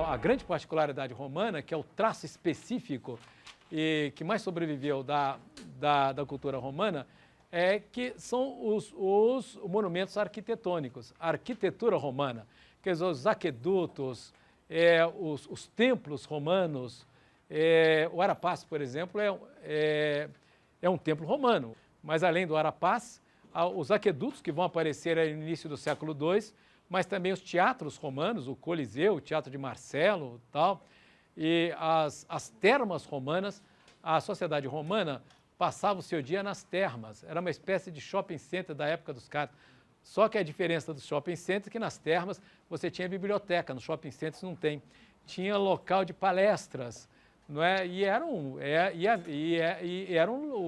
a grande particularidade romana, que é o traço específico e que mais sobreviveu da cultura romana, é que são os monumentos arquitetônicos, a arquitetura romana, quer dizer, os aquedutos, os templos romanos. O Ara-Paz, por exemplo, é um templo romano, mas além do Ara-Paz, os aquedutos que vão aparecer no início do século II, mas também os teatros romanos, o Coliseu, o Teatro de Marcelo, tal, e as termas romanas. A sociedade romana passava o seu dia nas termas, era uma espécie de shopping center da época dos caras. Só que a diferença dos shopping centers é que nas termas você tinha biblioteca, nos shopping centers não tem. Tinha local de palestras, não é? E eram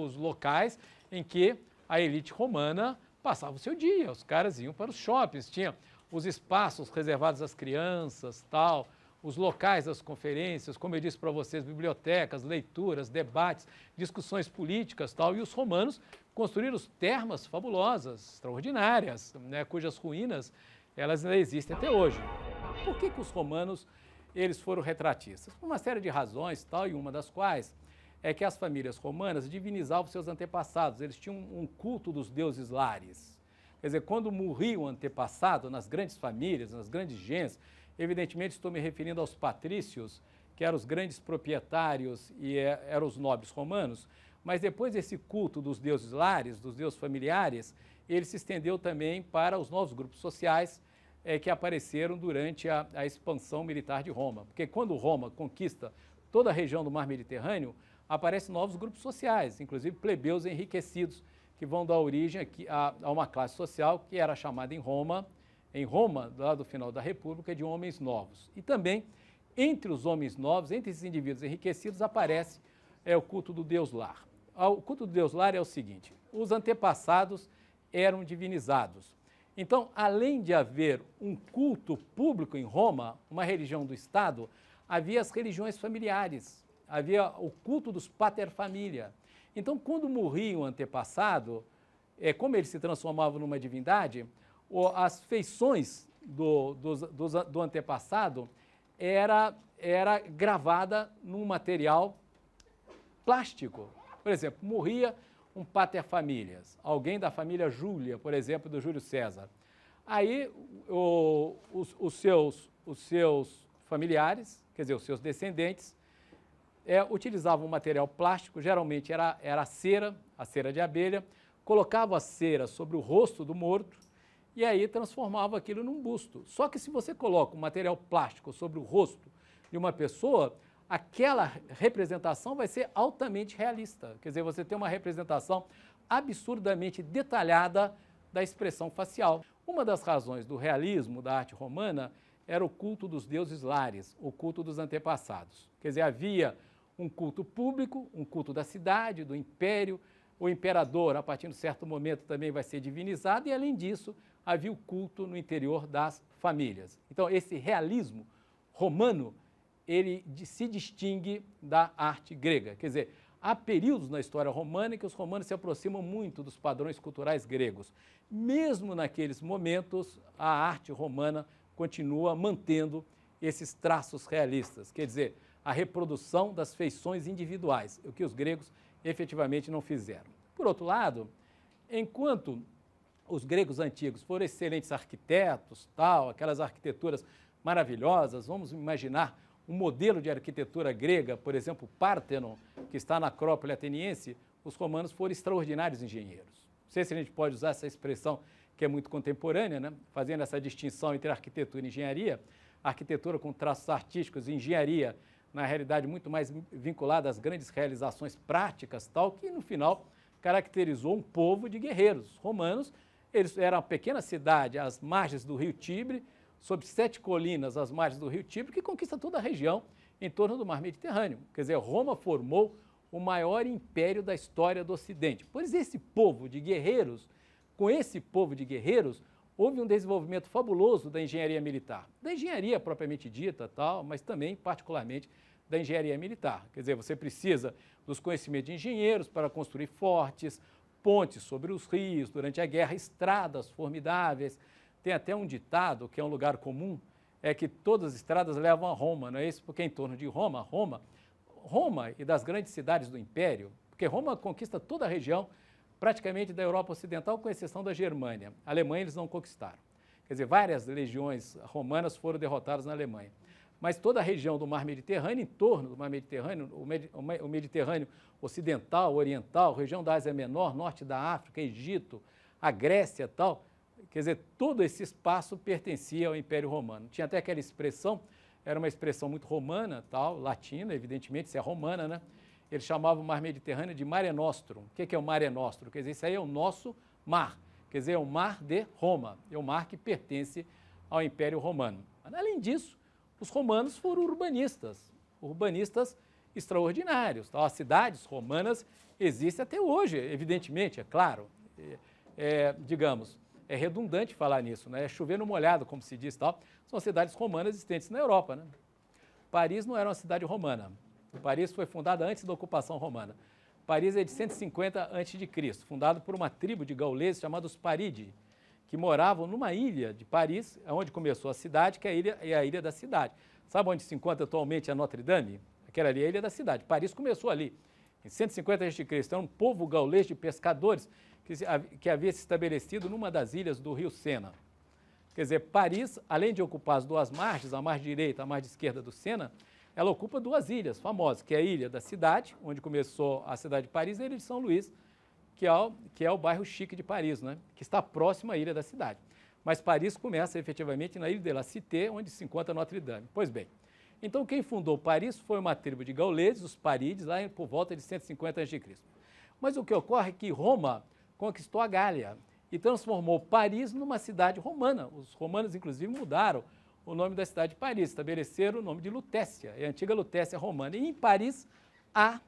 os locais em que a elite romana passava o seu dia. Os caras iam para os shoppings, tinha os espaços reservados às crianças, tal, os locais das conferências, como eu disse para vocês, bibliotecas, leituras, debates, discussões políticas, tal, e os romanos construíram termas fabulosas, extraordinárias, né, cujas ruínas elas ainda existem até hoje. Por que os romanos eles foram retratistas? Por uma série de razões, tal, e uma das quais é que as famílias romanas divinizavam seus antepassados, eles tinham um culto dos deuses lares. Quer dizer, quando morria o antepassado nas grandes famílias, nas grandes gens, evidentemente estou me referindo aos patrícios, que eram os grandes proprietários e eram os nobres romanos, mas depois desse culto dos deuses lares, dos deuses familiares, ele se estendeu também para os novos grupos sociais que apareceram durante a expansão militar de Roma. Porque quando Roma conquista toda a região do Mar Mediterrâneo, aparecem novos grupos sociais, inclusive plebeus enriquecidos, que vão dar origem aqui a uma classe social que era chamada em Roma, lá do final da República, de homens novos. E também, entre os homens novos, entre esses indivíduos enriquecidos, aparece o culto do Deus Lar. O culto do Deus Lar é o seguinte: os antepassados eram divinizados. Então, além de haver um culto público em Roma, uma religião do Estado, havia as religiões familiares, havia o culto dos pater familia. Então, quando morria o antepassado, como ele se transformava numa divindade, as feições do antepassado era gravada num material plástico. Por exemplo, morria um pater familias, alguém da família Júlia, por exemplo, do Júlio César. Aí os seus familiares, quer dizer, os seus descendentes, utilizavam um material plástico, geralmente era a cera de abelha, colocavam a cera sobre o rosto do morto, e aí transformava aquilo num busto. Só que se você coloca um material plástico sobre o rosto de uma pessoa, aquela representação vai ser altamente realista. Quer dizer, você tem uma representação absurdamente detalhada da expressão facial. Uma das razões do realismo da arte romana era o culto dos deuses lares, o culto dos antepassados. Quer dizer, havia um culto público, um culto da cidade, do império. O imperador, a partir de um certo momento, também vai ser divinizado, e além disso, havia o culto no interior das famílias. Então, esse realismo romano, ele se distingue da arte grega. Quer dizer, há períodos na história romana em que os romanos se aproximam muito dos padrões culturais gregos. Mesmo naqueles momentos, a arte romana continua mantendo esses traços realistas, quer dizer, a reprodução das feições individuais, o que os gregos efetivamente não fizeram. Por outro lado, enquanto os gregos antigos foram excelentes arquitetos, tal, aquelas arquiteturas maravilhosas, vamos imaginar um modelo de arquitetura grega, por exemplo, o Párteno, que está na Acrópole ateniense, os romanos foram extraordinários engenheiros. Não sei se a gente pode usar essa expressão que é muito contemporânea, né? Fazendo essa distinção entre arquitetura e engenharia, arquitetura com traços artísticos e engenharia, na realidade, muito mais vinculada às grandes realizações práticas, tal, que no final caracterizou um povo de guerreiros. Os romanos, eles eram uma pequena cidade às margens do rio Tibre, sob 7 colinas às margens do rio Tibre, que conquista toda a região em torno do Mar Mediterrâneo. Quer dizer, Roma formou o maior império da história do Ocidente. Pois esse povo de guerreiros, com esse povo de guerreiros, houve um desenvolvimento fabuloso da engenharia militar. Da engenharia propriamente dita, tal, mas também, particularmente, da engenharia militar. Quer dizer, você precisa dos conhecimentos de engenheiros para construir fortes, pontes sobre os rios durante a guerra, estradas formidáveis. Tem até um ditado, que é um lugar comum, é que todas as estradas levam a Roma, não é isso? Porque em torno de Roma e das grandes cidades do Império, porque Roma conquista toda a região praticamente da Europa Ocidental, com exceção da Germânia. A Alemanha eles não conquistaram. Quer dizer, várias legiões romanas foram derrotadas na Alemanha. Mas toda a região do Mar Mediterrâneo, em torno do Mar Mediterrâneo, o Mediterrâneo Ocidental, Oriental, região da Ásia Menor, norte da África, Egito, a Grécia e tal, quer dizer, todo esse espaço pertencia ao Império Romano. Tinha até aquela expressão, era uma expressão muito romana, tal, latina, evidentemente, isso é romana, né? Eles chamavam o Mar Mediterrâneo de Mare Nostrum. O que é o Mare Nostrum? Quer dizer, isso aí é o nosso mar, quer dizer, é o mar de Roma, é o mar que pertence ao Império Romano. Mas, além disso, os romanos foram urbanistas extraordinários. Tá? As cidades romanas existem até hoje, evidentemente, é claro. Digamos, é redundante falar nisso, né? É chover no molhado, como se diz, tal. São cidades romanas existentes na Europa, né? Paris não era uma cidade romana. Paris foi fundada antes da ocupação romana. Paris é de 150 a.C., fundado por uma tribo de gauleses chamada os Paridi, que moravam numa ilha de Paris, onde começou a cidade, que é a Ilha da Cidade. Sabe onde se encontra atualmente a Notre Dame? Aquela ali é a Ilha da Cidade. Paris começou ali, em 150 a.C. Então, um povo gaulês de pescadores que havia se estabelecido numa das ilhas do rio Sena. Quer dizer, Paris, além de ocupar as duas margens, a margem direita e a margem esquerda do Sena, ela ocupa duas ilhas famosas, que é a Ilha da Cidade, onde começou a cidade de Paris, e a Ilha de São Luís, que é o bairro chique de Paris, né? Que está próximo à Ilha da Cidade. Mas Paris começa efetivamente na Ilha de la Cité, onde se encontra Notre Dame. Pois bem, então quem fundou Paris foi uma tribo de gauleses, os Parídeos, lá por volta de 150 a.C. Mas o que ocorre é que Roma conquistou a Gália e transformou Paris numa cidade romana. Os romanos, inclusive, mudaram o nome da cidade de Paris, estabeleceram o nome de Lutécia, é a antiga Lutécia romana. E em Paris há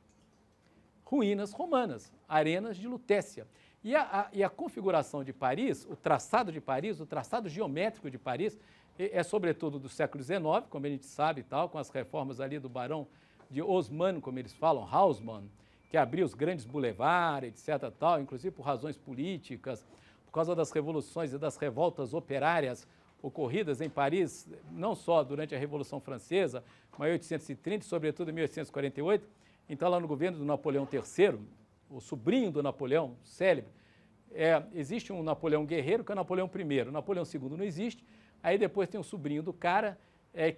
ruínas romanas, arenas de Lutécia. E a configuração de Paris, o traçado geométrico de Paris, é sobretudo do século XIX, como a gente sabe, tal, com as reformas ali do barão de Haussmann, como eles falam, Haussmann, que abriu os grandes boulevards, etc., tal, inclusive por razões políticas, por causa das revoluções e das revoltas operárias ocorridas em Paris, não só durante a Revolução Francesa, mas em 1830 e, sobretudo, em 1848. Então, lá no governo do Napoleão III, o sobrinho do Napoleão, célebre, existe um Napoleão guerreiro, que é o Napoleão I. O Napoleão II não existe. Aí depois tem um sobrinho do cara,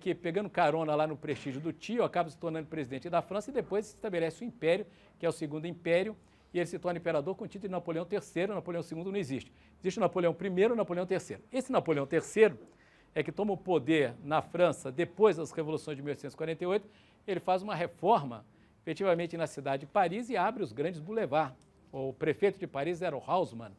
que pegando carona lá no prestígio do tio, acaba se tornando presidente da França e depois se estabelece o Império, que é o Segundo Império, e ele se torna imperador com o título de Napoleão III. O Napoleão II não existe. Existe o Napoleão I e o Napoleão III. Esse Napoleão III é que toma o poder na França depois das revoluções de 1848. Ele faz uma reforma, efetivamente, na cidade de Paris e abre os grandes boulevards. O prefeito de Paris era o Haussmann,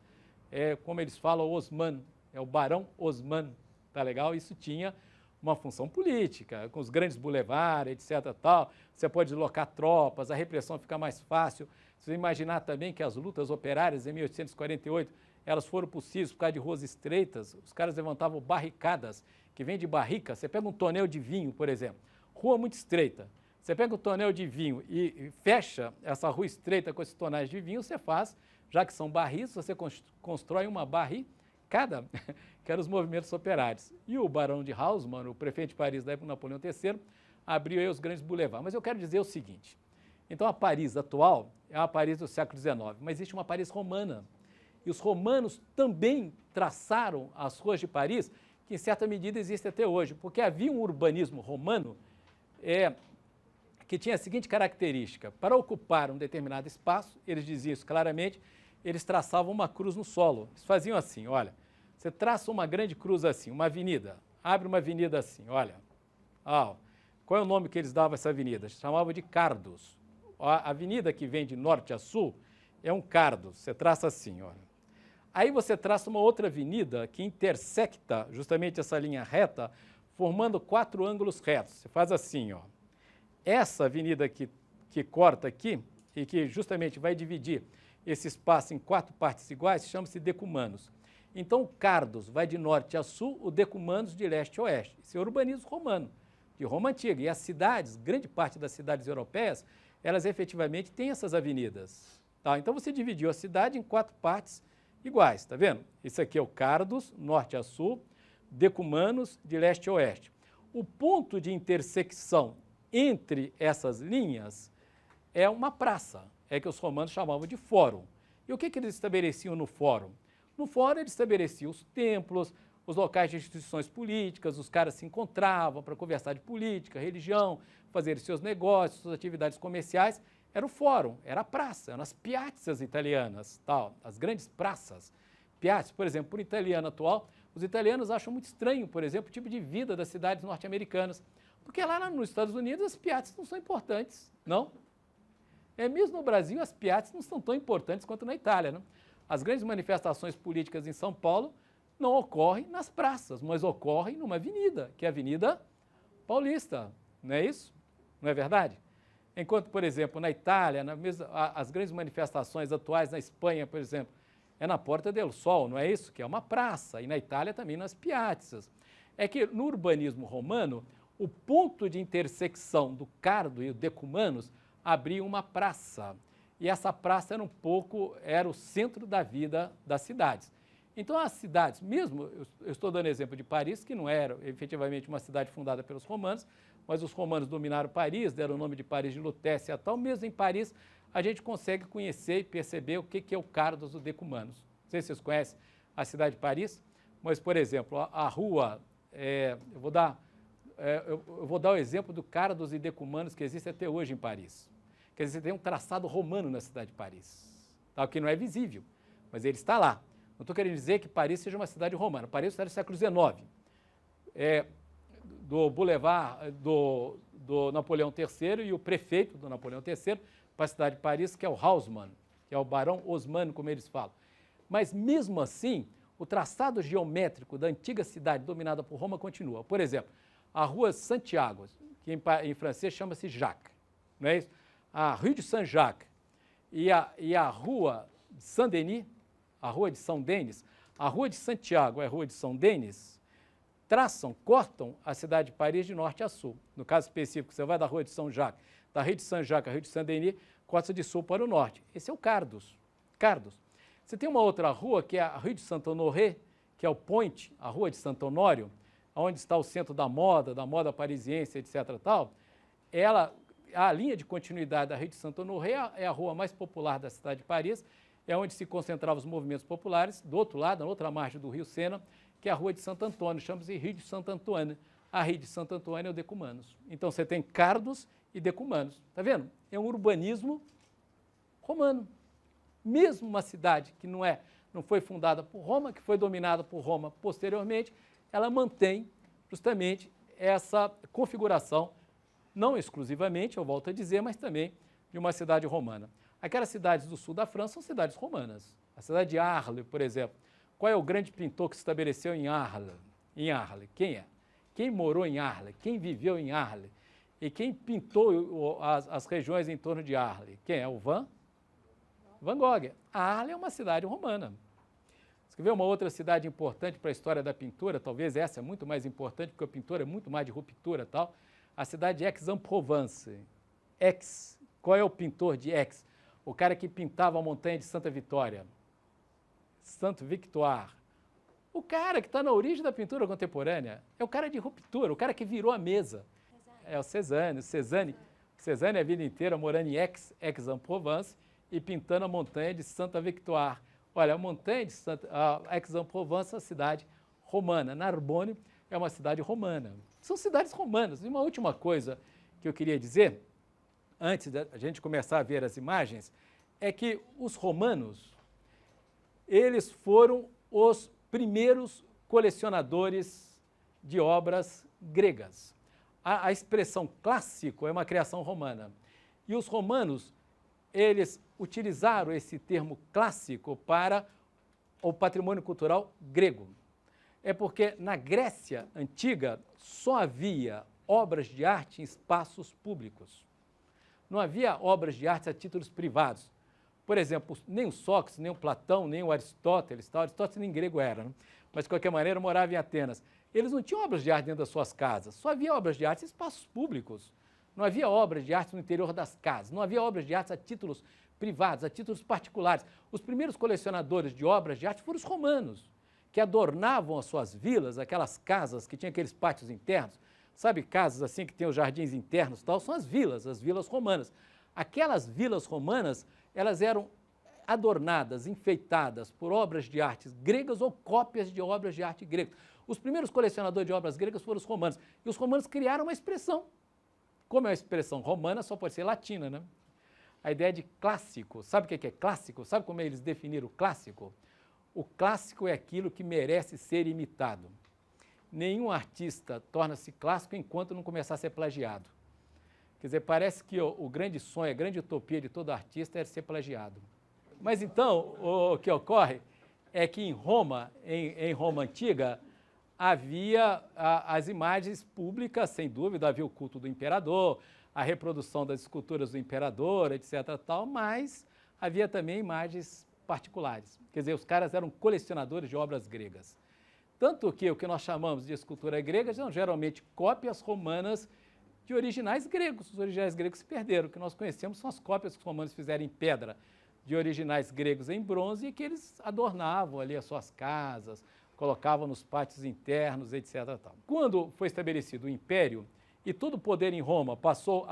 como eles falam, Haussmann, é o barão Haussmann, tá legal? Isso tinha uma função política, com os grandes boulevards, etc. Tal. Você pode deslocar tropas, a repressão fica mais fácil. Você imaginar também que as lutas operárias em 1848, elas foram possíveis por causa de ruas estreitas, os caras levantavam barricadas, que vem de barrica. Você pega um tonel de vinho, por exemplo, rua muito estreita, você pega um tonel de vinho e fecha essa rua estreita com esses tonéis de vinho, você faz, já que são barris, você constrói uma barricada, que eram os movimentos operários. E o barão de Haussmann, o prefeito de Paris da época do Napoleão III, abriu aí os grandes boulevards. Mas eu quero dizer o seguinte, então a Paris atual é uma Paris do século XIX, mas existe uma Paris romana. E os romanos também traçaram as ruas de Paris, que em certa medida existe até hoje, porque havia um urbanismo romano que tinha a seguinte característica: para ocupar um determinado espaço, eles diziam isso claramente, eles traçavam uma cruz no solo. Eles faziam assim, olha, você traça uma grande cruz assim, uma avenida, abre uma avenida assim, olha, qual é o nome que eles davam a essa avenida? Chamavam de cardos. A avenida que vem de norte a sul é um cardo, você traça assim, olha. Aí você traça uma outra avenida que intersecta justamente essa linha reta, formando 4 ângulos retos. Você faz assim, ó. Essa avenida que corta aqui e que justamente vai dividir esse espaço em 4 partes iguais, chama-se decumanos. Então, o cardos vai de norte a sul, o decumanos de leste a oeste. Isso é urbanismo romano, de Roma antiga. E as cidades, grande parte das cidades europeias, elas efetivamente têm essas avenidas. Tá? Então, você dividiu a cidade em 4 partes iguais, tá vendo? Isso aqui é o cardos, norte a sul, decumanos, de leste a oeste. o ponto de intersecção entre essas linhas é uma praça, é que os romanos chamavam de fórum. E o que eles estabeleciam no fórum? No fórum eles estabeleciam os templos, os locais de instituições políticas, os caras se encontravam para conversar de política, religião, fazer seus negócios, suas atividades comerciais. Era o fórum, era a praça, eram as piazzas italianas, tal, as grandes praças. Piazza, por exemplo, por italiano atual, os italianos acham muito estranho, por exemplo, o tipo de vida das cidades norte-americanas, porque lá nos Estados Unidos as piazzas não são importantes, não? Mesmo no Brasil, as piazzas não são tão importantes quanto na Itália, não? As grandes manifestações políticas em São Paulo não ocorrem nas praças, mas ocorrem numa avenida, que é a Avenida Paulista, não é isso? Não é verdade? Enquanto, por exemplo, na Itália, as grandes manifestações atuais na Espanha, por exemplo, é na Porta del Sol, não é isso? Que é uma praça, e na Itália também nas piazzas. É que no urbanismo romano, o ponto de intersecção do Cardo e o Decumanus abria uma praça, e essa praça era o centro da vida das cidades. Então as cidades, mesmo, eu estou dando exemplo de Paris, que não era efetivamente uma cidade fundada pelos romanos, mas os romanos dominaram Paris, deram o nome de Paris de Lutécia e tal. Mesmo em Paris, a gente consegue conhecer e perceber o que é o Cardo do Decumanus. Não sei se vocês conhecem a cidade de Paris, mas, por exemplo, a rua, eu vou dar o exemplo do Cardo e Decumanus que existe até hoje em Paris. Quer dizer, tem um traçado romano na cidade de Paris, tá? Que não é visível, mas ele está lá. Não estou querendo dizer que Paris seja uma cidade romana. Paris é uma cidade do século XIX. Do Boulevard do Napoleão III e o prefeito do Napoleão III para a cidade de Paris, que é o Haussmann, que é o Barão Haussmann, como eles falam. Mas, mesmo assim, o traçado geométrico da antiga cidade dominada por Roma continua. Por exemplo, a rua Santiago, que em francês chama-se Jacques, não é isso? A Rue de Saint-Jacques e a rua de Saint-Denis, a rua de São Denis, a rua de Santiago e a rua de São Denis, cortam a cidade de Paris de norte a sul. No caso específico, você vai da rua de São Jacques, da rue de Saint-Jacques à rue de Saint-Denis, corta de sul para o norte. Esse é o Cardos. Você tem uma outra rua, que é a rue de Saint-Honoré, que é o Point, a rua de Santo Honório, onde está o centro da moda parisiense, etc. Tal. A linha de continuidade da rue de Santo Honoré é a rua mais popular da cidade de Paris, é onde se concentravam os movimentos populares. Do outro lado, na outra margem do rio Sena, que é a Rua de Santo Antônio, chama-se Rue de Santo Antônio. A Rue de Santo Antônio é o Decumanus. Então você tem Cardos e Decumanus. Está vendo? É um urbanismo romano. Mesmo uma cidade que não foi fundada por Roma, que foi dominada por Roma posteriormente, ela mantém justamente essa configuração, não exclusivamente, eu volto a dizer, mas também de uma cidade romana. Aquelas cidades do sul da França são cidades romanas. A cidade de Arles, por exemplo. Qual é o grande pintor que se estabeleceu em Arles? Quem é? Quem morou em Arles? Quem viveu em Arles? E quem pintou as regiões em torno de Arles? Quem é? O Van Gogh. Arles é uma cidade romana. Você quer ver uma outra cidade importante para a história da pintura? Talvez essa é muito mais importante, porque a pintura é muito mais de ruptura e tal. A cidade de Aix-en-Provence. Qual é o pintor de Aix? O cara que pintava a montanha de Santa Vitória. Santo Victoire. O cara que está na origem da pintura contemporânea é o cara de ruptura, o cara que virou a mesa. É o Cézanne. Cézanne a vida inteira morando em Aix-en-Provence e pintando a montanha de Santa Victoire. Olha, a montanha de Aix-en-Provence é uma cidade romana. Narbonne é uma cidade romana. São cidades romanas. E uma última coisa que eu queria dizer, antes da gente começar a ver as imagens, é que os romanos, eles foram os primeiros colecionadores de obras gregas. A expressão clássico é uma criação romana. E os romanos, eles utilizaram esse termo clássico para o patrimônio cultural grego. É porque na Grécia antiga só havia obras de arte em espaços públicos. Não havia obras de arte a títulos privados. Por exemplo, nem o Sócrates, nem o Platão, nem o Aristóteles, Aristóteles nem grego era, né? Mas de qualquer maneira morava em Atenas. Eles não tinham obras de arte dentro das suas casas, só havia obras de arte em espaços públicos. Não havia obras de arte no interior das casas, não havia obras de arte a títulos privados, a títulos particulares. Os primeiros colecionadores de obras de arte foram os romanos, que adornavam as suas vilas, aquelas casas que tinham aqueles pátios internos. sabe, casas assim que tem os jardins internos e tal, são as vilas romanas. Aquelas vilas romanas, elas eram adornadas, enfeitadas por obras de artes gregas ou cópias de obras de arte gregas. Os primeiros colecionadores de obras gregas foram os romanos. E os romanos criaram uma expressão. Como é uma expressão romana, só pode ser latina, né? A ideia de clássico. Sabe o que é clássico? Sabe como eles definiram o clássico? O clássico é aquilo que merece ser imitado. Nenhum artista torna-se clássico enquanto não começar a ser plagiado. Quer dizer, parece que o grande sonho, a grande utopia de todo artista é ser plagiado. Mas então, o que ocorre é que em Roma, em Roma antiga, havia as imagens públicas, sem dúvida, havia o culto do imperador, a reprodução das esculturas do imperador, etc. Tal, mas havia também imagens particulares. Quer dizer, os caras eram colecionadores de obras gregas. Tanto que o que nós chamamos de escultura grega são geralmente cópias romanas de originais gregos. Os originais gregos se perderam. O que nós conhecemos são as cópias que os romanos fizeram em pedra de originais gregos em bronze e que eles adornavam ali as suas casas, colocavam nos pátios internos, etc. Tal. Quando foi estabelecido o império e todo o poder em Roma passou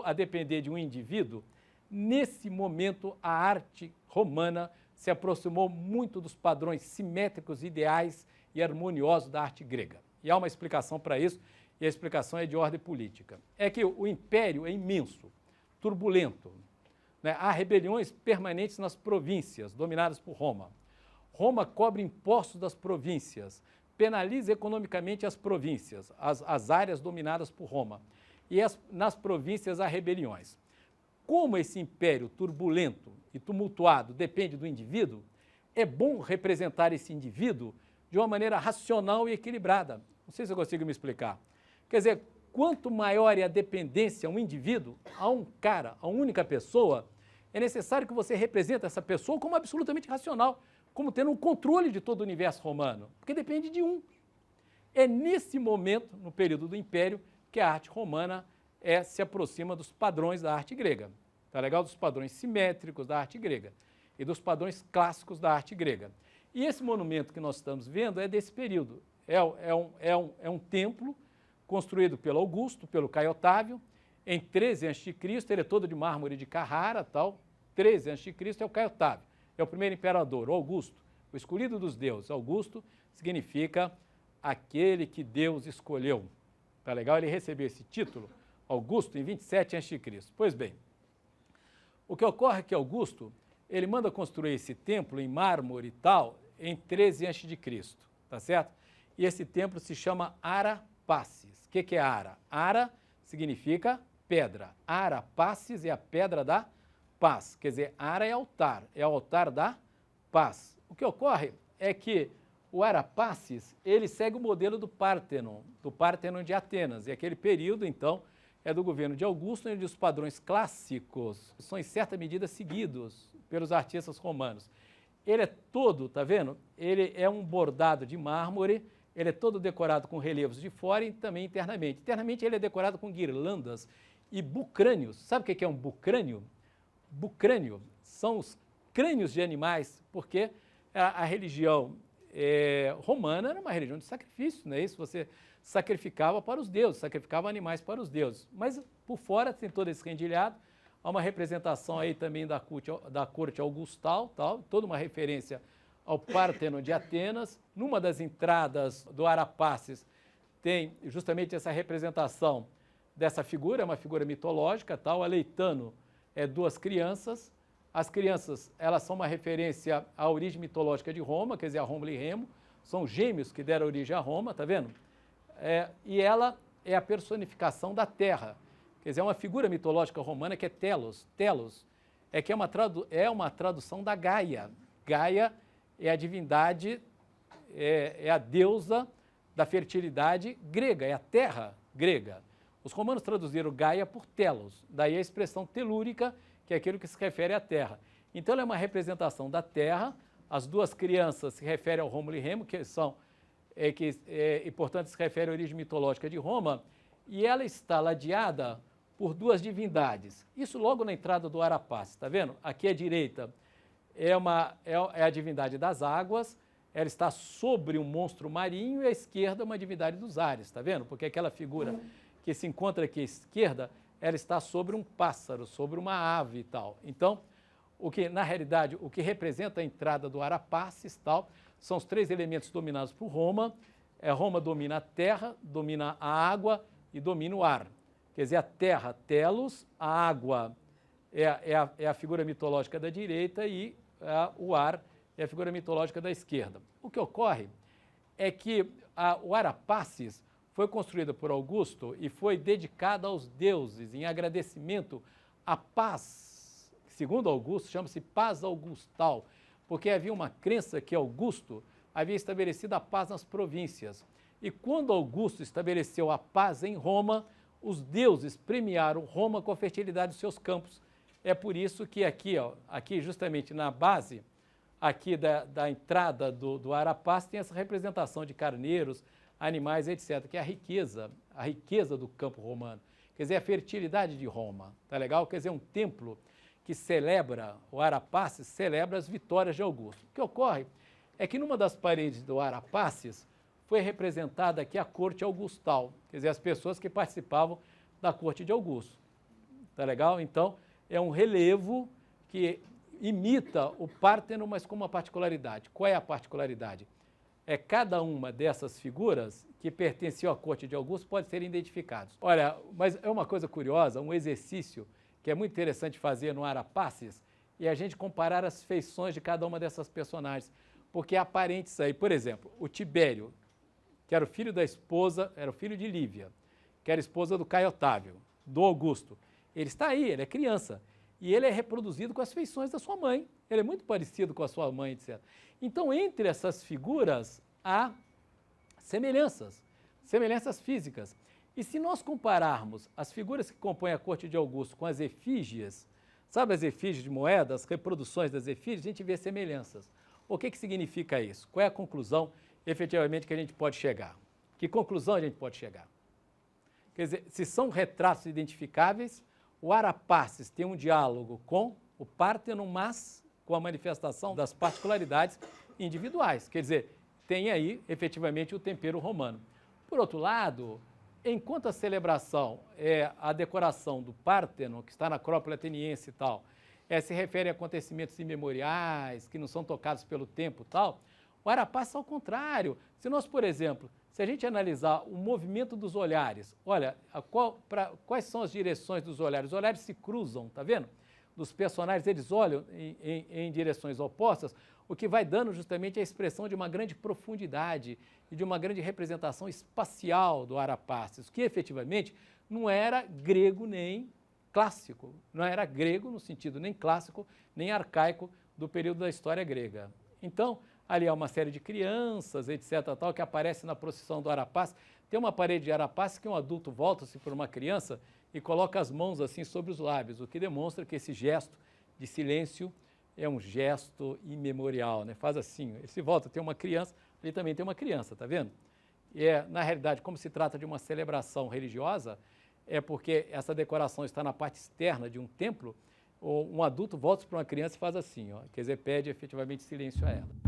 a depender de um indivíduo, nesse momento a arte romana se aproximou muito dos padrões simétricos, ideais e harmoniosos da arte grega. E há uma explicação para isso, e a explicação é de ordem política. É que o império é imenso, turbulento, né? Há rebeliões permanentes nas províncias dominadas por Roma. Roma cobra impostos das províncias, penaliza economicamente as províncias, as áreas dominadas por Roma. E nas províncias há rebeliões. Como esse império turbulento e tumultuado depende do indivíduo, é bom representar esse indivíduo de uma maneira racional e equilibrada. Não sei se eu consigo me explicar. Quer dizer, quanto maior é a dependência a um indivíduo, a um cara, a uma única pessoa, é necessário que você represente essa pessoa como absolutamente racional, como tendo um controle de todo o universo romano, porque depende de um. É nesse momento, no período do Império, que a arte romana se aproxima dos padrões da arte grega. Tá legal? Dos padrões simétricos da arte grega e dos padrões clássicos da arte grega. E esse monumento que nós estamos vendo é desse período. É um templo construído pelo Augusto, pelo Caio Otávio, em 13 a.C., ele é todo de mármore de Carrara, tal. 13 a.C. é o Caio Otávio, é o primeiro imperador, o Augusto, o escolhido dos deuses. Augusto significa aquele que Deus escolheu. Tá legal? Ele recebeu esse título, Augusto, em 27 a.C. Pois bem, o que ocorre é que Augusto, ele manda construir esse templo em mármore e tal, em 13 a.C., tá certo? E esse templo se chama Ara-Pacis. O que é Ara? Ara significa pedra. Ara-Pacis é a pedra da paz. Quer dizer, Ara é o altar da paz. O que ocorre é que o Ara-Pacis, ele segue o modelo do Pártenon de Atenas. E aquele período, então, é do governo de Augusto, onde os padrões clássicos são, em certa medida, seguidos pelos artistas romanos. Ele é todo, tá vendo? Ele é um bordado de mármore, ele é todo decorado com relevos de fora e também internamente. Internamente ele é decorado com guirlandas e bucrânios. Sabe o que é um bucrânio? Bucrânio são os crânios de animais, porque a religião romana era uma religião de sacrifício, não é isso? Você sacrificava para os deuses, sacrificava animais para os deuses. Mas por fora tem todo esse rendilhado, há uma representação aí também da corte augustal, tal, toda uma referência ao Pártenon de Atenas. Numa das entradas do Ara-Pacis tem justamente essa representação dessa figura, é uma figura mitológica, tal, aleitano duas crianças. As crianças, elas são uma referência à origem mitológica de Roma, quer dizer, a Rômulo e Remo, são gêmeos que deram origem a Roma, tá vendo? E ela é a personificação da terra, quer dizer, é uma figura mitológica romana que é Telos. Telos é uma tradução da Gaia. Gaia é a divindade, é a deusa da fertilidade grega, é a terra grega. Os romanos traduziram Gaia por Telos, daí a expressão telúrica, que é aquilo que se refere à terra. Então, ela é uma representação da terra, as duas crianças se referem ao Rômulo e Remo, e, portanto, se refere à origem mitológica de Roma, e ela está ladeada por duas divindades. Isso logo na entrada do Ara-Pacis, está vendo? Aqui à direita é a divindade das águas, ela está sobre um monstro marinho e à esquerda uma divindade dos ares, está vendo? Porque aquela figura que se encontra aqui à esquerda, ela está sobre um pássaro, sobre uma ave e tal. Então, na realidade, o que representa a entrada do Arapaces tal, são os três elementos dominados por Roma. Roma domina a terra, domina a água e domina o ar. Quer dizer, a terra, telos, a água é a figura mitológica da direita e o ar é a figura mitológica da esquerda. O que ocorre é que o Arapaces foi construído por Augusto e foi dedicado aos deuses em agradecimento à paz. Segundo Augusto, chama-se paz augustal, porque havia uma crença que Augusto havia estabelecido a paz nas províncias. E quando Augusto estabeleceu a paz em Roma, os deuses premiaram Roma com a fertilidade dos seus campos. É por isso que aqui justamente na base aqui da entrada do Arapaces tem essa representação de carneiros, animais, etc., que é a riqueza do campo romano. Quer dizer, a fertilidade de Roma, tá legal? Quer dizer, um templo que celebra, o Arapaces celebra as vitórias de Augusto. O que ocorre é que numa das paredes do Arapaces foi representada aqui a corte augustal, quer dizer, as pessoas que participavam da corte de Augusto. Tá legal? Então, é um relevo que imita o Párteno, mas com uma particularidade. Qual é a particularidade? Cada uma dessas figuras que pertenciam à corte de Augusto pode ser identificados. Olha, mas é uma coisa curiosa, um exercício que é muito interessante fazer no Arapaces, é a gente comparar as feições de cada uma dessas personagens, porque é aparente isso aí. Por exemplo, o Tibério, que era o filho da esposa, era o filho de Lívia, que era esposa do Caio Otávio, do Augusto. Ele está aí, ele é criança, e ele é reproduzido com as feições da sua mãe. Ele é muito parecido com a sua mãe, etc. Então, entre essas figuras, há semelhanças físicas. E se nós compararmos as figuras que compõem a corte de Augusto com as efígies, sabe as efígies de moedas, as reproduções das efígies, a gente vê semelhanças. O que significa isso? Qual é a conclusão, efetivamente, que a gente pode chegar? Que conclusão a gente pode chegar? Quer dizer, se são retratos identificáveis, o Arapaces tem um diálogo com o Párteno, mas com a manifestação das particularidades individuais. Quer dizer, tem aí, efetivamente, o tempero romano. Por outro lado, enquanto a celebração a decoração do Párteno, que está na Acrópole Ateniense e tal, se refere a acontecimentos imemoriais, que não são tocados pelo tempo e tal, o Arapaces, ao contrário. Se nós, por exemplo, se a gente analisar o movimento dos olhares, olha, quais são as direções dos olhares? Os olhares se cruzam, tá vendo? Dos personagens, eles olham em direções opostas, o que vai dando justamente a expressão de uma grande profundidade e de uma grande representação espacial do Arapaces, que efetivamente não era grego nem clássico, não era grego no sentido nem clássico, nem arcaico do período da história grega. Então, ali há uma série de crianças, etc., tal, que aparece na procissão do Arapaces. Tem uma parede de Arapaces que um adulto volta-se por uma criança e coloca as mãos assim sobre os lábios, o que demonstra que esse gesto de silêncio é um gesto imemorial, né? Faz assim, ele se volta, tem uma criança, ali também tem uma criança, tá vendo? E na realidade, como se trata de uma celebração religiosa, é porque essa decoração está na parte externa de um templo, um adulto volta para uma criança e faz assim, ó, quer dizer, pede efetivamente silêncio a ela.